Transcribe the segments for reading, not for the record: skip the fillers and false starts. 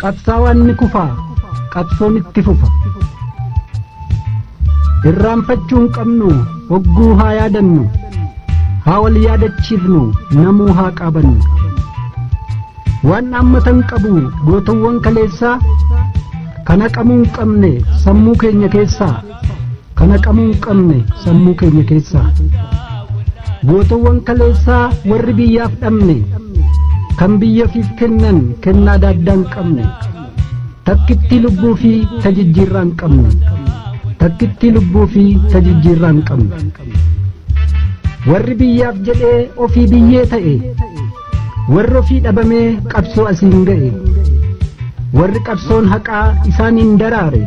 qabsaawaan ni kufa qabsoon itti fufa irraanfachuun qabnu hogguu haa yaadannu haa wal yaadachiifnu namuu haa qabannu waan ammatan qabu gootawwan kaleessaa kana qamuun qabne sammuu keenya keessaa kana qamuun qabne sammuu keenya keessaa gootawwan kaleessaa warri biyyaaf dhabne kan biyyaaf kennan kennaa daaddaan qabne takkitti lubbuu fi tajijjiirraan qabne takkitti lubbuu fi tajijjiirraan qabne warri biyyaaf jedhee ofii biyyee ta'e warri ofii dhabamee qabsoo asiin ga'e warri qabsoon haqaa isaaniin daraare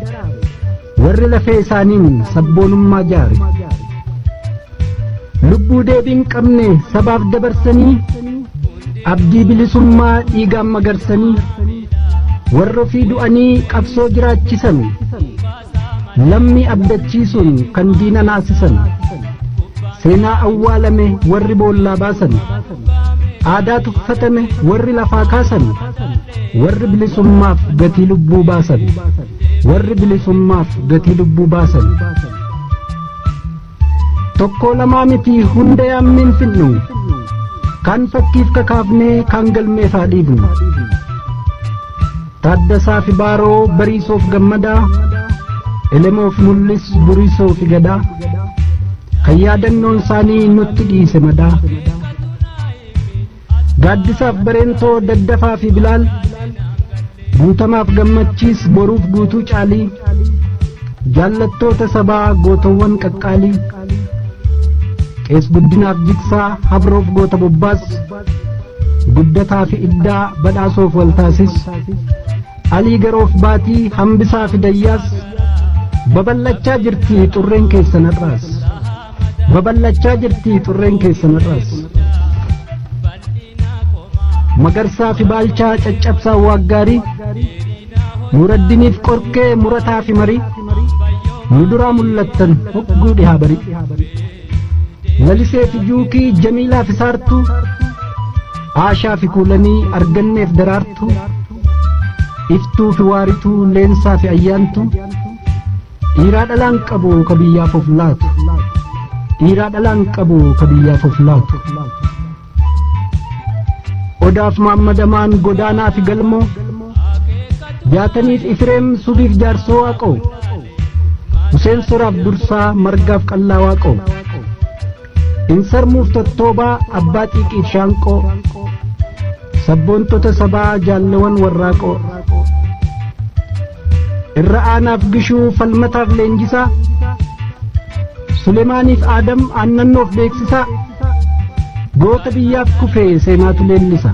warri lafee isaaniin sabboonummaa jaare lubbuu deebiin qabne sabaaf dabarsanii abdii bilisummaa dhiigaan magarsanii warri ofii du'anii qabsoo jiraachisan lammii abdachiisuun kan diina naasisan seenaa awwaalame warri boollaa baasan aadaa tuffatame warri lafaa kaasan warri bilisummaaf gatii lubbuu baasan warri bilisummaaf gatii lubbuu baasan tokko lamaa miti hunda yaammin finnu kan fakkiif kakaafnee kan galmeef haa dhiifnu Taaddasaa fi Baaroo Bariisoof Gammadaa Elemoof Mul'is Buriisoof Gadaa kan yaadannoon isaanii nutti dhiise madaa Gaaddisaaf Bareentoo Daddafaa fi Bilaal Guutamaaf Gammachiis Boruuf Guutuu Caalii jaallattoota sabaa gootawwan qaqqaalii Qees Guddinaaf Jigsaa Habroof Goota Bobbaas Guddataa fi Iddaa Badhaasoof Waltaasis Alii Garoof Baatii Hambisaa fi Dayyaas babal'achaa jirti xurreen keessan irraas babal'achaa jirti xurreen keessan irraas Magarsaa fi Baalchaa Caccabsaa Waaggaarii Nuuraddiniif Qorkee Murataa fi Marii nu duraa mul'attan hogguu dhihaa barii Lalisee fi Juukii Jamiilaa fi Saartuu Aashaa fi Kuulanii Arganneef Daraartuu Iftuu fi Waarituu Leensaa fi Ayyaantuu dhiiraa dhalaan qabu ka biyyaaf of laatu dhiiraa dhalaan qabu ka biyyaaf of laatu Odaaf Maammadamaan Godaanaa fi Galmoo Jaataniif Ifreem Subiif Jaarsoo Waaqoo Huseen Soraaf Dursaa Margaaf Qallaa Waaqoo Insarmuuf Tottoobaa Abbaa Xiiqiif Shaanqoo Sabboontota sabaa Jaalleewwan Warraaqoo Irra Aanaaf Gishuu Falmataaf Leenjisaa Sulemaaniif Aadam Aannannoof Beeksisaa goota biyyaaf kufee seenaatu leellisa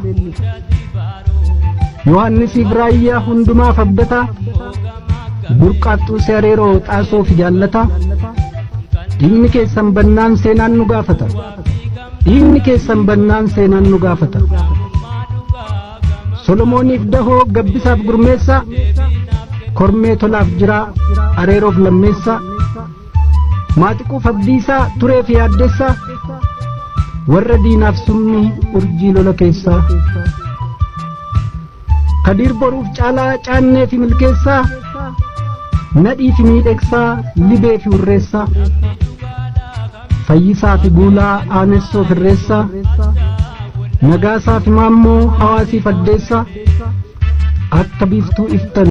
Yohaannisiif Raayyaa hundumaaf abdataa Burqaattuu Seereeroo Xaasoof Jaallataa dhiigni keessan bannaan seenaan nu gaafata dhiigni keessan bannaan seenaan nu gaafata Solomooniif Dahoo Gabbisaaf Gurmeessaa Kormee Tolaaf Jiraa Areeroof Lammeessaa Maaxiquuf Abdiisaa Tureef Yaaddeessaa warra diinaaf summii urjii lola keessaa Kadiir Boruuf Caalaa Caannee fi Milkeessaa Nadhii fi Miidhegsaa Libee fi Urreessaa Fayyisaa fi Guulaa Aanessoo Firreessaa Nagaasaa fi Maammoo Hawaasiif Addeessaa akka biiftuu iftan